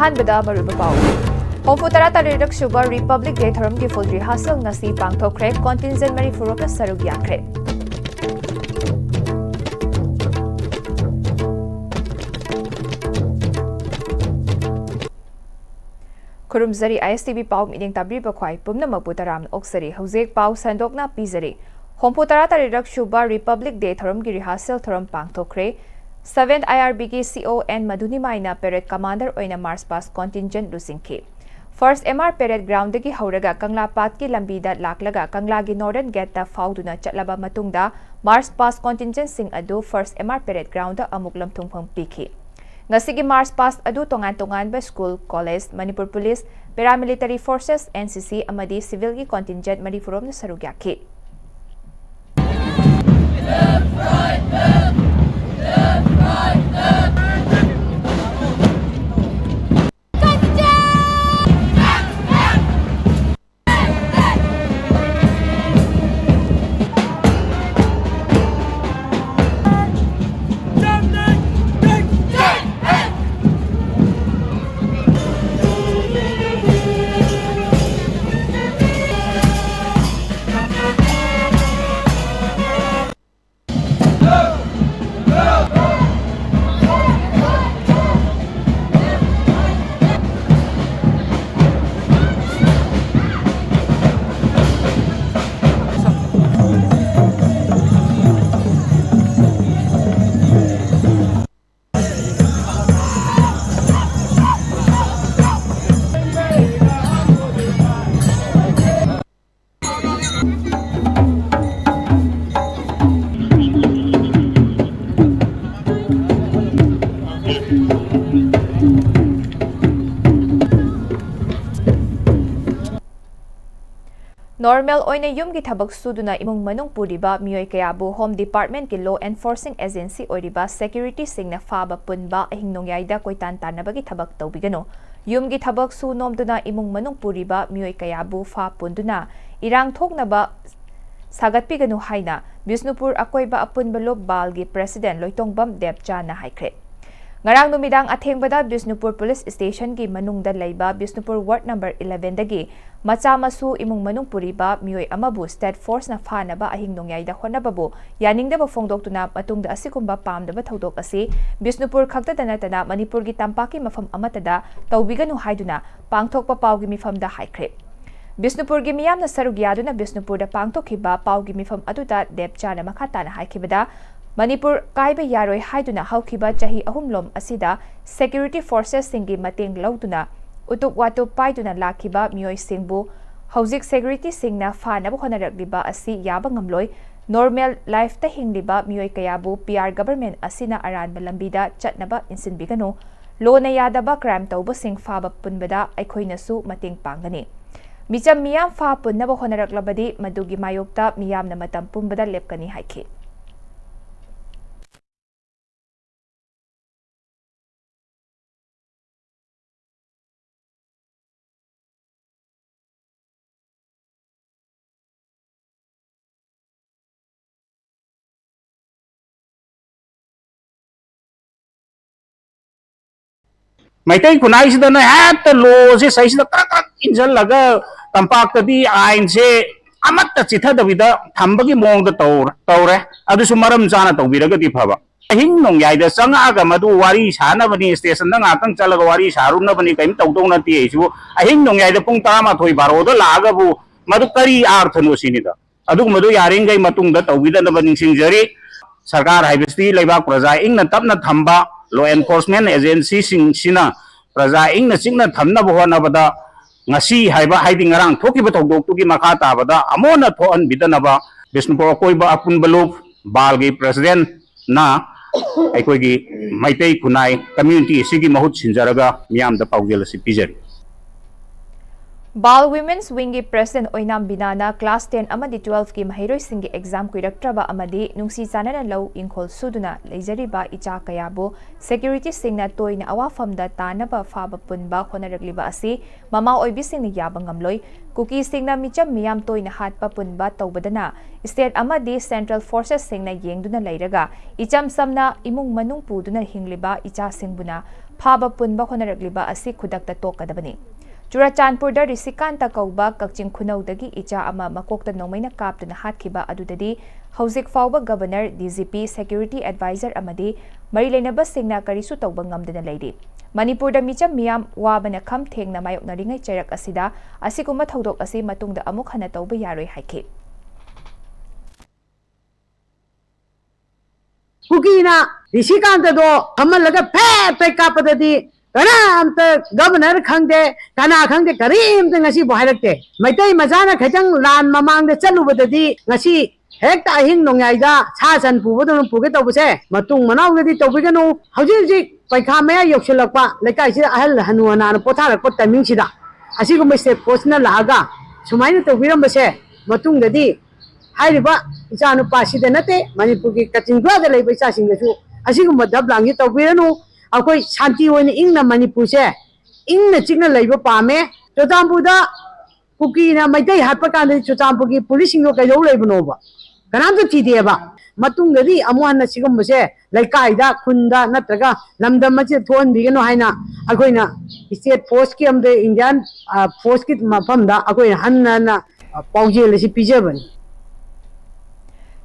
अहानबदा मरुब पाउ Hompu tara-tarirak suba Republic Day tharamgi full rehearsal ngasi pangthokre contingent Manipuri sarug yakre. Kurumzari ISTV pau meeting tabri bakwai pumna magputaram oksari hawzek pau sandokna pizari. Hompu tara-tarirak suba Republic Day tharamgi rehearsal tharam pangthokre 7th IRB ki CON Madhunimaina Parade Commander oina Mars Pass contingent lusingki. First MR Parade Ground dagi hauraga Kangla Pat ki lambida laklaga Kangla gi Northern Gate ta fauduna chatlaba matungda Mars Pass contingent sing adu First MR Parade Ground da amuk lamthungphang pikhi. Ngasigi Mars Pass adu tongan ba school, college, Manipur Police, Paramilitary Forces, NCC amadi civil gi contingent Manipurom na sarugyaki. Left, right, left. Left, right, left. Normal oina yumgi thabak suduna imong manung puriba miyoy kayabu Home Department ki Law Enforcing Agency oiriba security singna faba punba ahingnongyayda koitan tanabagi thabak tawbigano yumgi thabak su nomduna imong manung puriba miyoy kayabu fa punduna irang thoknaba sagatpigano haina Bisnupur akoiba apunba lob balgi President Loitongbam Debcha na haikre. Ngarang numidang athengbada Bisnupur Police Station ki manungda laiba Bisnupur Ward number 11 dagi macha masu imong manung puriba miyoy amabu state force na phanaba ahingnongyayda honababu yaningdaba fongdoktuna matungda asikumba pamdaba thodok asi Bisnupur khagtadana tana Manipur gi tampaki mafam amatada tawbiganu haiduna pangthokpa pawgi mifamda haikre. Bisnupur gi miyamna sarugyaduna Bisnupur da pangthokhiba pawgi mifam aduda Debcha na makhatana haikibada Manipur kaiba yaroi haiduna haukiba chahi ahumlom asida security forces singi mateng lauduna utup watu paiduna lakiba miyoy singbu hauzik security singna fanaba honaragliba asi yaba ngamloi normal life ta hingliba miyoy kayabu PR government asina aranba lambida chatnaba insinbigano lo na yadaba crime tawba sing faba punbada aikhoinasu mateng pangani micham miyam fa punnaba honaraglabadi madugi mayokta miyamna matam pumbada lepkani haiki. Maitai kunai sida na hat lo se sai sida krak injal laga tampak tadi ain se amat ta chitha dabida thambagi mong da tawre adu sumaram jana tawbiraga di phaba hin nong yai da sanga aga madu wari sana bani station da ngatang chalaga wari saruna bani kaim tawdong na ti esu hin nong yai da pung tama thoi baro da laga bu madu kari arth no sinida adu madu yaring gai matung da tawbida na bani singjari sarkar haibesti leibak praja ing na tapna thamba Law Enforcement Agency sina praja ing na singna thamna bohana bada ngasi haiba haiding ngarang thoki ba thokdok tuki makha ta bada amona thoan bidana ba Bisnupur koiba apun baluk balgi president na aikoi gi maitai kunai community sigi mahut sinjaraga miyam da pawgel si pijari Bal Women's Winggi President Oinam Binana Class 10 amadi 12 ki mahiroi singi exam kuiraktraba amadi nungsi sanana lau ingkol suduna leijariba icha kayabu security singna toina awafamda tanaba faba punba honaragliba asi mama oibi singni yaba ngamloi kuki singna micham miyam toina hatpa punba tawbadana state amadi central forces singna yengduna leiraga icham samna imung manung puduna hingliba icha singbuna faba punba honaragliba asi khudakta tokadabani Churachandpurda Risikanta Kauba Kakching Kunaudagi Icha Ama Makokta Nomaina Kaptuna Hatkiba Adudadi Hauzik Fauba Governor DGP Security Advisor Amadi Marilenaba Singna Karisu Taubangamdana Lady Manipurda Micham Miam Wabana Kam Tengna Mayok Naringa Cherak Asida Asikuma Taudok Asi Matungda Amukhana Tauba Yaroi Haike Kukina Risikanta do Amalaga Pe Kapadadi Kana governor Kangde, Kana Kangde Karim, the Nasi Boharte. My day Mazana Kajang Lan Mamang the Chalu with the D, Nasi, Hecta Hin Nongaida, Sas and Puvudun Pugeta was a Matung Manau with it, Ovigano, how do you see? By Kamea Yokshalapa, like I said, I'll Hanuana Potara Pota Minchida. As you may say, Posna Laga, Sumaina to Virambase, Matung the D. Hiriba, Isano Pasi the Nate, Manipuki Katin Brother Labor Sassing the two. As you may double it of Virano. Akwai shanti hoine ingna Manipur se ingna chikna leiba pame Chochampuda kuki na maitai hatpa kande Chochampuki police singo kai lo leibano ba kanam to chide ba matungdadi amuhan sigum se laikai da khunda natraga lamdam ma che thon bigano haina akoina state force ki amde Indian force ki mafam da akoi hanna na pauje le si pijabani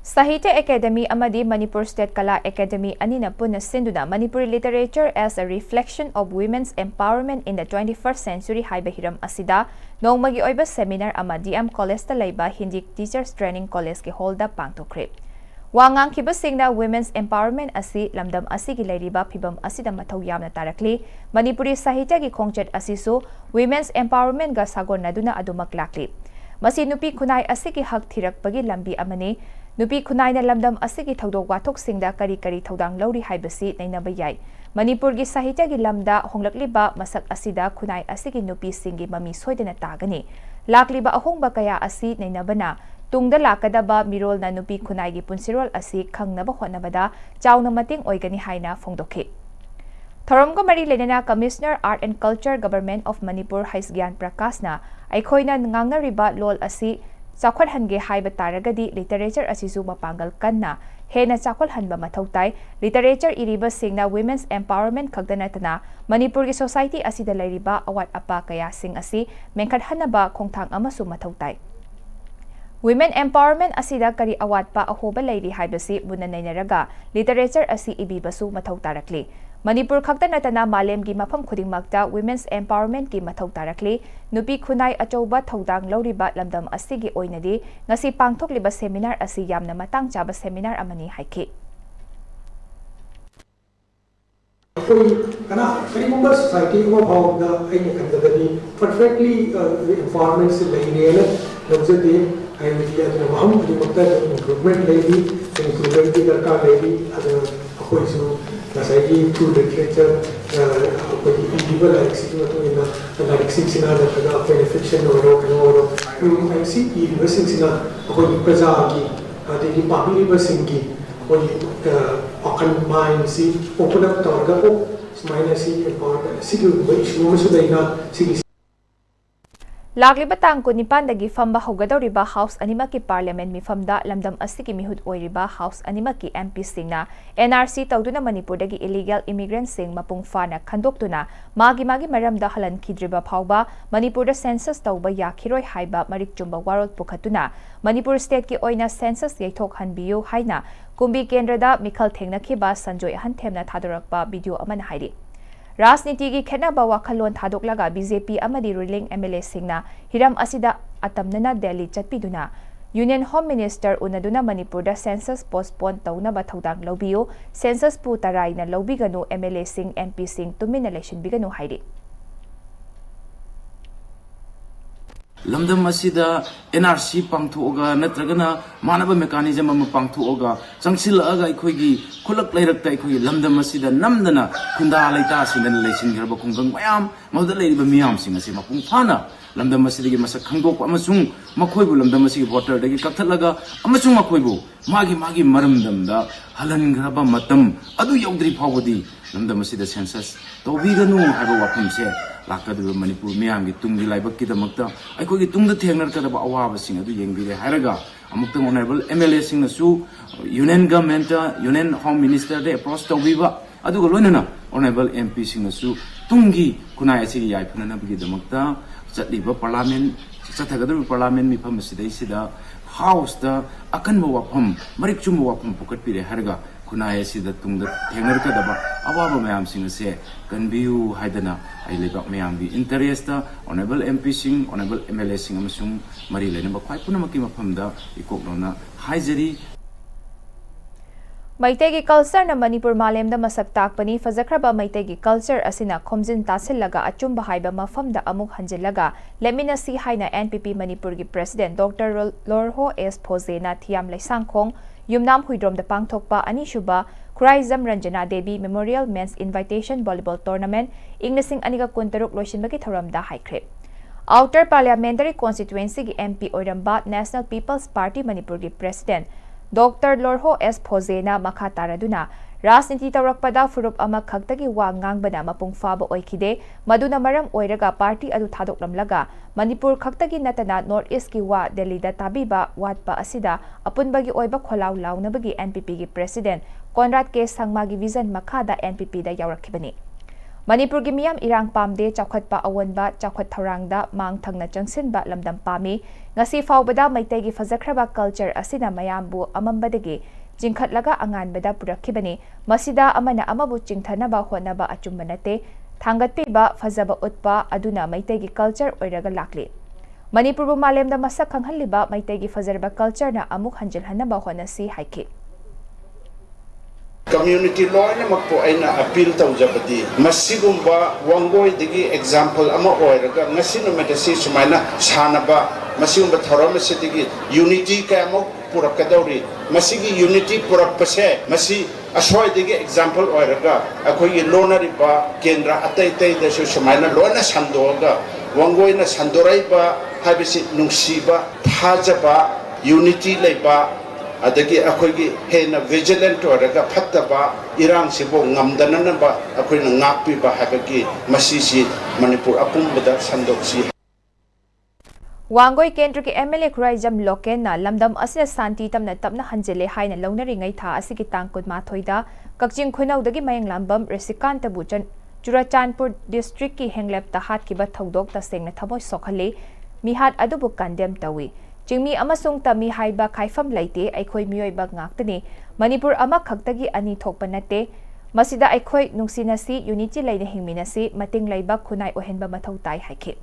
Sahitya Academy amadi Manipur State Kala Academy anina puna sinduna Manipuri literature as a reflection of women's empowerment in the 21st century haiba hiram asida nongmagi oiba seminar amadi College ta laiba Hindi Teachers Training College ki holda pangtokre wangang kiba singna women's empowerment asi lamdam asi gi lairiba phibam asida mathau yamna tarakli Manipuri Sahitya gi khongchet asisu women's empowerment ga sagornaduna adumak lakli masi nupi khunai asi ki hak thirakpagi lambi amane Nupi Kunai na lamdam asigi thaudok wathok singda kari thaudang lauri haibasi nainaba yai Manipur gi sahitya gi lamda honglakliba masak asida Kunai asigi nupi singi mami soidena tagani lakliba ahongba kaya asi nainabana tungda lakadaba mirol na nupi Kunai gi punsirol asi khangnaba hotnabada chawna mating oigani haina phongdokhe Thoramga Mari Lenana Commissioner Art and Culture Government of Manipur Haisgyan Prakasna aikhoina ngangna riba lol asi Chakwal hange haiba taragadi literature asisu mapangal kanna hena chakwal hanba mathautai literature iriba singna women's empowerment khagdanatana Manipur gi society asida lairiba awat apa kaya sing asi mengkhat hanaba khongthang amasu mathautai Women empowerment asida kari awat pa ahoba lairi haibasi bunanainaraga literature asi ibibasu mathau tarakli Manipur khagdanatana malem gi mafam khudingmakta women's empowerment ki mathau tarakli nupi khunai achouba thaudang lauriba lamdam asigi oinadi ngasi pangthokliba seminar asi yamna matang chaba seminar amani haike Kana kanigumba society ko bawag na ay nakandadani perfectly empowerment si lainela nabzati ay media na maham di magta improvement lady improvement di darkar lady ada ako isu nasai through literature ako individual lexic na to ina lexic sina da kada fiction or ay si lexic sina ako praja ki adi public singi ako akan mind si open up targa ko smaina si empowerment si ko isu mo sudaina si Lagliba tangko nipan dagi famba hogadoriba House Animaki Parliament mifamda lamdam asiki mihud oiriba House Animaki MP singna NRC tawduna Manipur dagi illegal immigrant sing mapung fana khandoktuna magi maramda halan kidriba phawba Manipur da census tawba yakhiroi haiba marik chumba warol pukhatuna Manipur state ki oina census yaithok hanbiyu haina kumbi kendrada mikhal thengna khiba sanjoy hanthemna thadorakpa video amana hairi Rajniti gi khenaba wakhalon thadoklaga BJP amadi ruling MLA singna hiram asida atamnana Delhi chatpiduna Union Home Minister unaduna Manipur da census postpone tawna ba thodang lobiyo census pu tarai na lobiganu MLA sing MP sing tumina election biganu hairi Lamdam asida NRC pangthoga natragana manaba mechanism ama pangthoga changsilaga ikhoigi khulak lairakta ikhoigi lamdam asida namdana khunda laita sinan lesin garba khunggang mayam mawda leiba miyam sing asi mapung phana lamdam asidagi masak khangdok amasung makhoi bu lamdam asigi voter dagi kakthatlaga amasung makhoi bu magi maramdamda halangraba matam adu yaudri phawdi lamdam asida census tobiganu haiba wafamse lakadu Manipur miyam gi tunggi laibak ki damakta aiko gi tungda thengnar kadaba awaba sing adu yengbire hairaga amukta honorable MLA sing nasu union government union home minister de approach tobiba adu loinana honorable MP sing nasu tunggi kunai asigi yai phunana bigi damakta chatliba parliament chathagadu parliament mi pham sidai sida house da akanba wafam marik chumba wafam pokat pire hairaga kunai asida tungda thengnar kadaba awaba mayam sing ase kanbiu haidana ai lebak mayam gi interest da honorable MP sing honorable MLA sing amasung mari lena ba khwai punamaki mafamda ikoknona haijari Maitegi culture na Manipur malemda masak takpani fazakraba maitegi culture asina khomjin tasillaga achumba haiba mafamda amuk hanjillaga lemina si haina NPP Manipur gi president Dr. Lorho S Phozena thiam laisangkhong yumnam huidrom da pangthokpa anishuba Khuraizam Ranjana Devi Memorial Men's Invitation Volleyball Tournament ingnesing aniga kuntaruk loisinbagi thoramda haikhre Outer Parliamentary Constituency gi MP oiramba National People's Party Manipur gi president Dr. Lorho S Phozena makha taraduna Rasniti tawrakpada furup ama khagtagi wa ngangbana mapung faba oikhide maduna maram oiraga party adu thadoklamlaga Manipur khagtagi natana North East ki wa Delhi da tabiba watpa asida apunbagi oiba kholaw lawnabagi NPP gi president Conrad K Sangma gi vision makha da NPP da yawrakhibani Manipur gi miyam irang pamde chawkhatpa awanba chawkhat tharangda mang thangna changsinba lamdam pami ngasi fawbada maitegi fazakraba culture asina mayambu amambadagi jingkhatlaga anganbada purakhibani masida amana amabu chingthanaba honaba achumba nate thangatpiba fazaba utpa aduna maitegi culture oiraga lakli Manipur bu malemda masak khanghalliba maitegi fazarba culture na amuk hanjilhanaba honasi haiki Community law na magpo ay na appeal tawjabadi masigumba wanggoy digi example ama oiraga ngasino medasi sumaina sanaba masigumba tharam digi unity ka mo purakadawri masigi unity purakpase masi ashoy digi example oiraga akoi lonari ba kendra atai da sumaina lona sandoga wanggoy na sandorai ba habisi nungsiba thajaba unity leiba adagi akoigi hena vigilant oraga phattaba irang sibo ngamdananaba akoina ngakpi ba habagi masisi Manipur apumbada sandoksi Wangoi Kendra ki MLA Khuraizam Loken na lamdam asina santi tamna tapna hanjele haina launari ngai tha asigi tangkut mathoida kakjing khunau dagi mayang lambam Resikanta Buchan Churachandpur district ki henglep ta hat ki ba thodok ta sengna thamoi sokhale mihat adubu kandem tawi Jingmi amasung tami haiba khaifam laite aikhoi mioiba ngaktani Manipur ama khagtagi ani thokpa nate masida aikhoi nungsinasi unity laina hingminasi mating laiba khunai ohenba mathau tai haikhe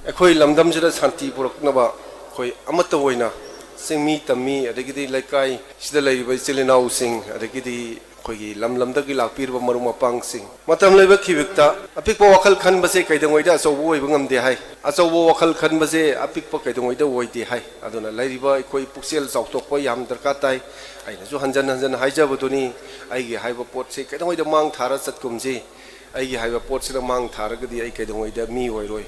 aikhoi lamdam jira shanti puraknaba khoi amata hoina singmi tami adagidi laikai sida laiba chilinau sing adagidi khoi lamdagi lakpirba maruma pang sing matam laiba khibikta apikpa wakal khanbase kaidangoida asobo oiba ngamde hai asobo wakal khanbase apikpa kaidangoida oide hai aduna lairiba khoi puksel chautokpa yam darka tai aina ju hanjan haijabuduni aigi haiba pot se kaidangoida mang thara chatkumji aigi haiba pot sila mang tharagadi ai kaidangoida mi oiroi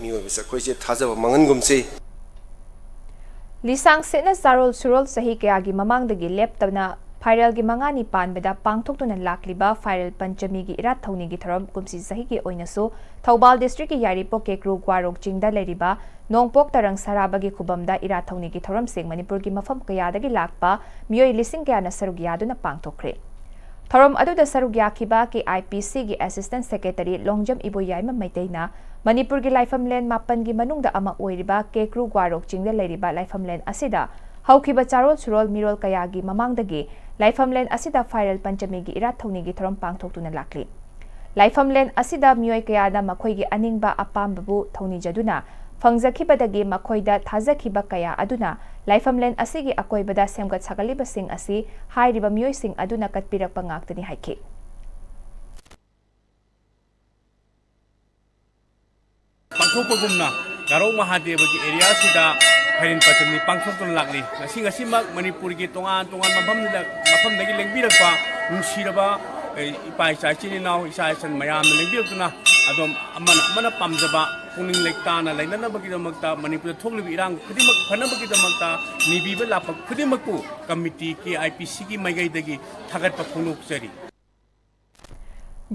mi oibasa khoi je thajaba mangangumse Lisang sena sarol surol sahi kayagi mamangdagi leptabna Viral gi mangani panbeda pangthoktunan lakliba viral panchami gi irat thawni gi tharam kumsi sahi gi oinasu Thobal district gi yaripo ke kru gwarok chingda leriba nongpok tarang saraba gi khubamda irat thawni gi tharam sing Manipur gi mafam kayada gi lakpa mioi lising kaya na sarug yaduna pangthokre Tharam aduda sarug yakiba ki IPC gi assistant secretary Longjam Iboyaima Maiteina Manipur gi Laifamlen mapan gi manungda ama oiriba ke kru gwarok chingda leriba Laifamlen asida Haukiba charol surol mirol kayagi mamangdagi Laifamlen asida viral panchami gi irat thawni gi tharam pangthoktuna lakli Laifamlen asida mioi kayada makhoi gi aningba apambabu thawni jaduna phangzakhibadagi makhoida thazakhiba kaya aduna Laifamlen asigi akoibada semgat sagaliba sing asi hairiba mioi sing aduna katpirakpa ngaktani haiki Pangthokpagumna Garong Mahadeva gi area sida Harin Pachami pangthokton lakli ngasi mak Manipur gi tongan mafamdagi lengbirakpa nungsiraba ipai sa chininau isa san mayam lengbirakuna adom amana pamjaba पुनिंग लेक्ताना लेननबगीदमक्ता मणिपुर थोकलिब इरांग खुदिमक फनबगीदमक्ता निबीबा लापक खुदिमकु कमिटी के आईपीसी की माइगैदगी थागतपा फोंदोकचरी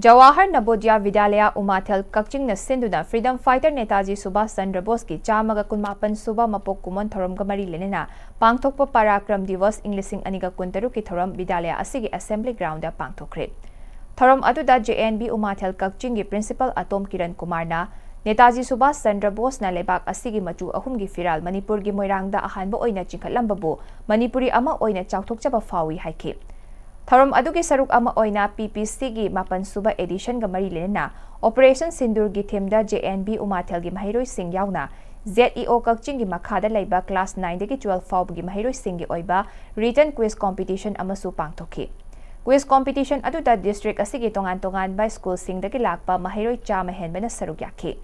जवाहर नवोदया विद्यालय उमाथल कक्चिंग सिंधुना फ्रीडम फाइटर नेताजी सुभाष चंद्र बोस की चामग कुनमापन सुबा मपोक कुमन थोरम गमरी लेना पांगथोकप पराक्रम दिवस इंग्लिशिंग अनिगा कुंतरु की थोरम विद्यालय असिगी assembly ground पांगथोखरे theorem अदुदा JNB उमाथल Kakching की प्रिंसिपल अतोम किरण कुमारना नेताजी सुभाष चंद्र बोस ना लेबाक असिगी मचु अहुम की फिराल मणिपुर की मोइरांगदा अहानबो ओइना चिंखलंबबो मणिपुरी अमा ओइना चाउथोकचबा फावी हाइखि थोरम अदुगी सरुक अमा ओइना पीपीसी की मापन सुबा एडिशन गा मरी लेना ऑपरेशन सिंदूर की थीमदा जेएनबी उमाथल की महिरोई सिंह यावना ZEO कक्चिंग की मखादा लेबा क्लास 9 दगी 12 फाउब की महिरोई सिंह की ओइबा रिटन क्विज कॉम्पिटिशन अमसु पांगथोखि क्विज कॉम्पिटिशन अदुदा डिस्ट्रिक्ट असिगी तोंगान तोंगान बा स्कूल सिंह दगी लाकपा महिरोई चाम हेनबना सरुक याखि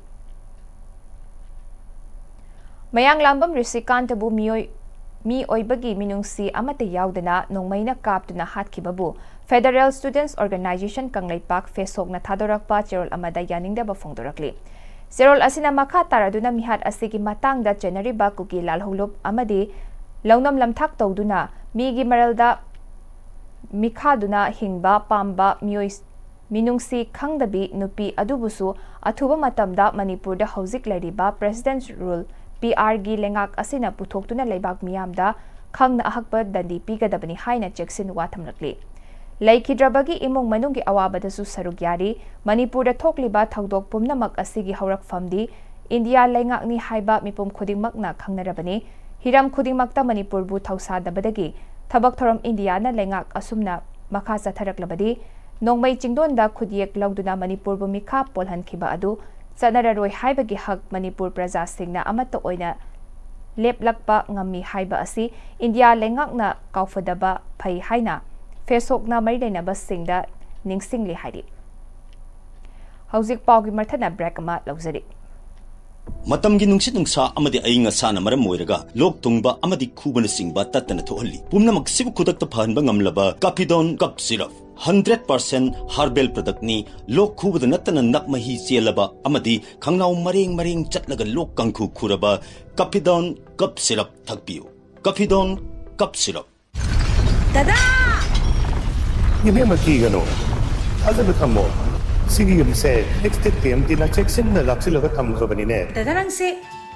मयांग लांबम ऋषिकांतबु मी ओइबगी मिनुंगसी अमते यावदना नोंमैना कापतुना हातखिबबु फेडरल स्टूडेंट्स ऑर्गेनाइजेशन कंगलेपाक फेसोकना थादोरकपा चेरोल अमदा यानिंगदबा फोंदोरकली चेरोल असिना मखा तारादुना मिहात असिगी मातांगदा चेनरिबा कुकी लालहुलुप अमदि लौनम लमथाक तौदुना मीगी मरलदा मिखादुना हिंगबा पाम्बा मियोइ मिनुंगसी खंगदबी नुपी अदुबुसु अथुबा मतमदा मणिपुरदा हौजिक लैरिबा प्रेसिडेंट रूल PR गी लेंगाक असिना पुथोक्तुना लेबाक मियामदा खंगना अहकप दंडी पीगदबनी हाइना चेक्सिन वाथमलकली लैखिद्रबगी इमुंग मनुंगी अवाबदसु सरुक यारी मणिपुरदा थोकलिबा थौदोक पुमनमक असिगी हौरकफमदी इंडिया लेंगाकनी हाइबा मिपुम खुदिंगमकना खंगनरबनी हिरम खुदिंगमकता मणिपुरबु थौसादबदगी थबक थोरम इंडियाना लेंगाक असुमना मखा चथरकलबदी नोंमै चिंगदोनदा खुदियक लौदुना मणिपुरबु मिखा पोलहनखिबा अदु चनररोय हाइबगी हक मणिपुर प्रजा सिंगना अमत्त ओइना लेपलकपा ngami haiba asi India lengakna kaufadaba phai haina फेसोकना मरी लेनबा सिंगदा निंगसिंगली हाइरि हौजिक पाउगी मरथना ब्रेक अमा लौजरी मतमगी नुंसित नुंसा अमदि अइंग असाना मरम मोइरगा लोक तुंगबा अमदि खुबन सिंगबा तत्तन थोहल्ली पुमनमक सिबु खुदकत फहनबा ngamlaba Capidon Cup Syrup 100% herbal product नि लोक खुबद नतन नकमही चेलबा अमदि खंगनाउ मरेंग मरेंग चटलगा लोक कंखु खुरबा Capidon Cup Syrup थकपियो Capidon Cup Syrup दादा ये मकी गनो अजब थमो सिगी यमसे नेक्स्ट PMT ना चेक्सन न लाक्सिलगा थमगबनिने दादा नंसे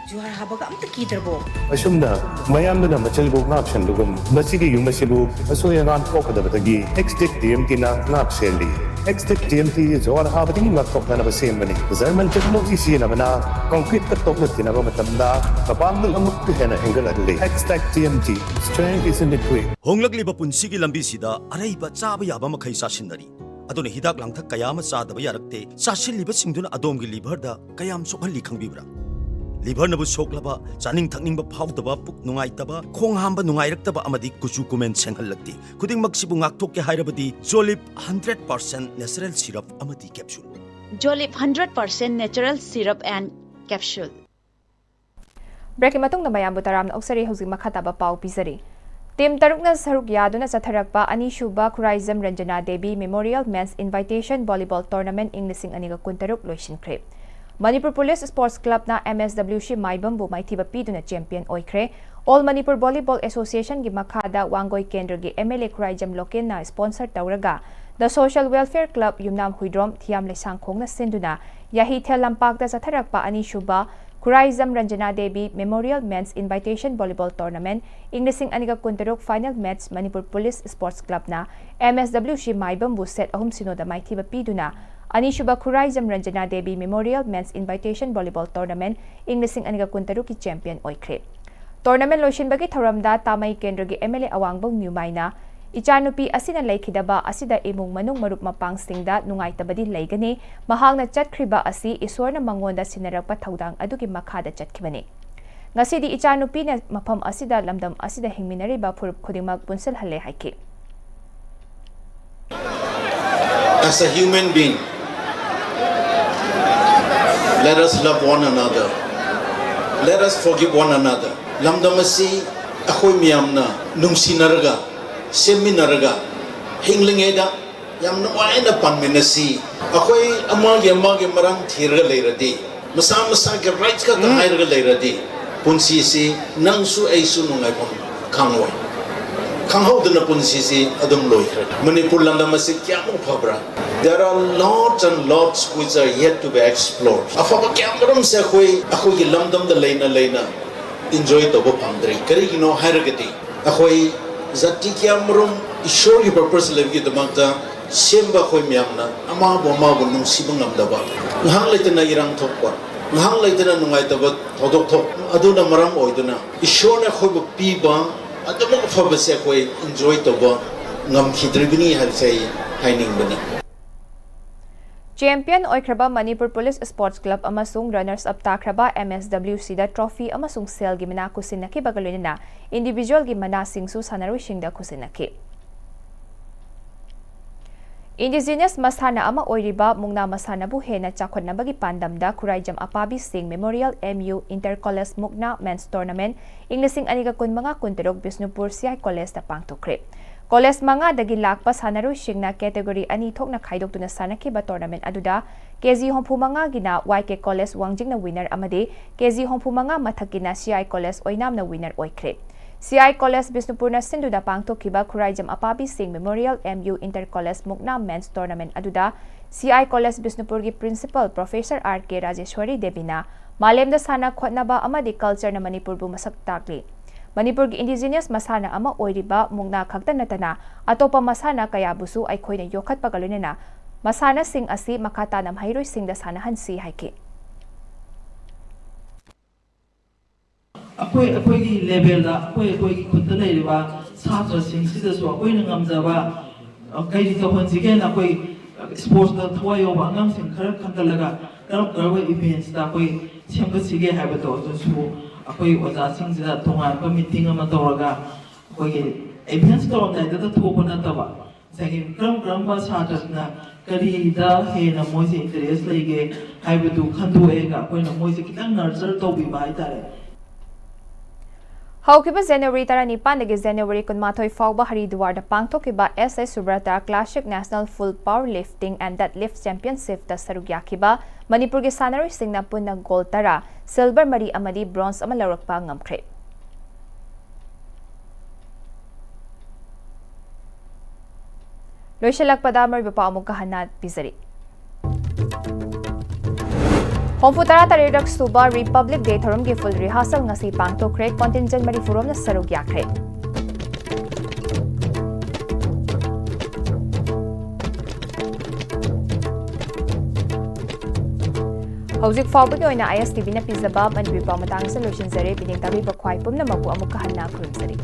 जुहार हाबगा अमत कीदरबो असुमना मयामदना मचल बोग नाप्शन दुगम मसिगी युमसिबु असोयगान पोकदबदगी नेक्स्ट PMT ना नापसेली नेक्स्ट PMT जुहार हाबदि नाटोकना बसेमबनी जर्मन टेक्नोलॉजी सिनबना कंक्रीट कटोकनतिना मतमदा कपांग अमुक हेना हेंगलले next PMT strength is in the way होंगलगलिबा पुंसिगी लंबीसिदा अरैबा चाबा याबा मखै सासिनदरी अदुने हिदाक लांथक कयाम चादबा यारक्ते चासिलिबा सिंगदुना अदोमगी लिभरदा कयाम सोखली खंगबिब्रा लिभर नबु सोकलबा चानिंग थकनिंग फाउदबा पुक नुंगाइतबा खोंग हांबा नुंगाइरक्तबा अमदि कुचु कुमेन सेंहलक्ति खुदिंग मक्सिबु ngakthokke hairabadi Jolip 100% natural syrup amadi capsule Jolip 100% natural syrup and capsule break मतुंग नमयाम बुताराम औसरी हौजिक मखाताबा पाउ पिजरी टीम तरुकना सरुक यादुना चथरकपा अनीशुबा Khuraijam Ranjana Devi memorial mens invitation volleyball tournament इंग्लिशिंग अनिगा कुंतरुक लोइसिनख्रे मणिपुर पुलिस स्पोर्ट्स क्लब ना MSWC माइबम बु माइथिबा पीदुना चैंपियन ओइख्रे ऑल मणिपुर वॉलीबॉल एसोसिएशन की मखादा वांगोई केंद्र की MLA खुराइजम लोकेन ना स्पॉन्सर तौरगा the social welfare club Yumnam Huidrom Thiyam लेसांगखोंगना सिंदुना याही थेल लंपाकदा चथरकपा अनीशुबा Khuraijam Ranjana Devi memorial mens invitation volleyball tournament इंग्लिशिंग अनिगा कुंतरुक final match Manipur police sports club ना MSWC माइबम बु सेट अहुम सिनोदा माइथिबा पीदुना अनीशुबा Khuraijam Ranjana Devi memorial mens invitation volleyball tournament इंग्लिशिंग अनिगा कुंतरुक की चैंपियन ओइख्रे टूर्नामेंट लोइसिनबगी थौरमदा तामई केंद्र की MLA अवांगबंग न्यूमाइना इचानुपी असिना लेखिदबा असिदा इमुंग मनुंग मरुप मपांगसिंगदा नुंगाइतबदी लेगनी महांगना चटख्रिबा असि ईश्वरना मंगोंदा सिनरकपा थौदांग अदुगी मखादा चटखिबनी ngасidi ichanupi na mafam asida lamdam asida hingminariba furup khudingmak punsel halle haiki as a human being let us love one another, let us forgive one another. Lamdam asi akhoi miyamna nungsinaraga seminaraga hinglingeda yamna waina panminasi akhoi amage marang thirga leiradi masa masagi rights ka ta hair ga leiradi punsi si nangsu aisu nungai pon khangwai khanghaudna punsi si adum loikhra Manipur lamdam asi kyamu phabra. There are lots and lots which are yet to be explored. Afaba kyamram se akoi gi lamdam da leina enjoy to bo phamdri kari gino hairagati akoi zati kyamram ishor gi purpose legi damagda semba khoi myamna ama bo nung sibangam da ba ngahang leitana irang thokpa ngahang leitana nungai ta ba thodok thok aduna maram oiduna ishor na khoi bo pi ba adamok phaba se khoi enjoy to ba ngam khidribini hal sei haining bani. Champion oikraba Manipur Police Sports Club amasung runners-up takraba MSW sida trophy amasung sel gi mana kusinaki bagalina individual gi mana singsu sanaruishingda kusinaki. Indigenous masana ama oiriba mungna masana bu hena chakhonnabagi pandamda Khuraijam Apabi Singh Memorial MU Inter-College Mukna Men's Tournament Inglising aniga kun mga kunturok Bisnupur CI College na pangtukre. College mga dagi lakpa sanaruishing na category ani thok na khaidok tuna sanakiba tournament aduda KZ Hongphu mga gina YK College wangjing na winner amade KZ Hongphu mga mathakina CI College oinam na winner oikre. CI College Bisnupur na sinduda pangtokiba Khuraijam Apabi Singh Memorial MU Inter-College Mukna Men's Tournament aduda CI College Bisnupur gi Principal Professor RK Rajeshwari Debina malemda sana khotnaba amadi culture na Manipur bu masak takli. Manipur gi indigenous masana ama oiriba mungna khakta natana atopa masana kaya busu ay khoina yokhat pagalunena masana sing asi makata nam hairoi sing da sana hansi haiki. Akoi gi level da akoi gi khutta leiriba satra sing sida so akoi ngamjaba kai ri to honji gen akoi sports da thwayo ba ngam sing khar khandalaga karwa events da akoi semga sige haba to su akoi oja sing sida tonga ba meeting ama toraga akoi gi events to da da thoba na taba sagi kram ba satra na kari da he na moise interest lege haba du khandu ega akoi na moise kitang nurture to bi bai tare. Haukiba January 19 dagi January 18 fauba Haridwar da pangtokiba SA Subrata Classic National Full Power Lifting and Deadlift Championship da sarugyakiba Manipur gi sanaroi singna punna gold tara silver mari amadi bronze ama laurakpa ngamkre. Loishalakpada mariba amuk kahanat bizari. Hongphu Taratarirak Suba Republic Day Thorum gi full rehearsal ngasi pangtokre contingent Manipurom na sarugyakre. Hojik fawbagi oina ISTV na pizaba Manipur pa matang sa lotion zare pining tabi bakwai pum na mabu amuk kahanna kurumsari.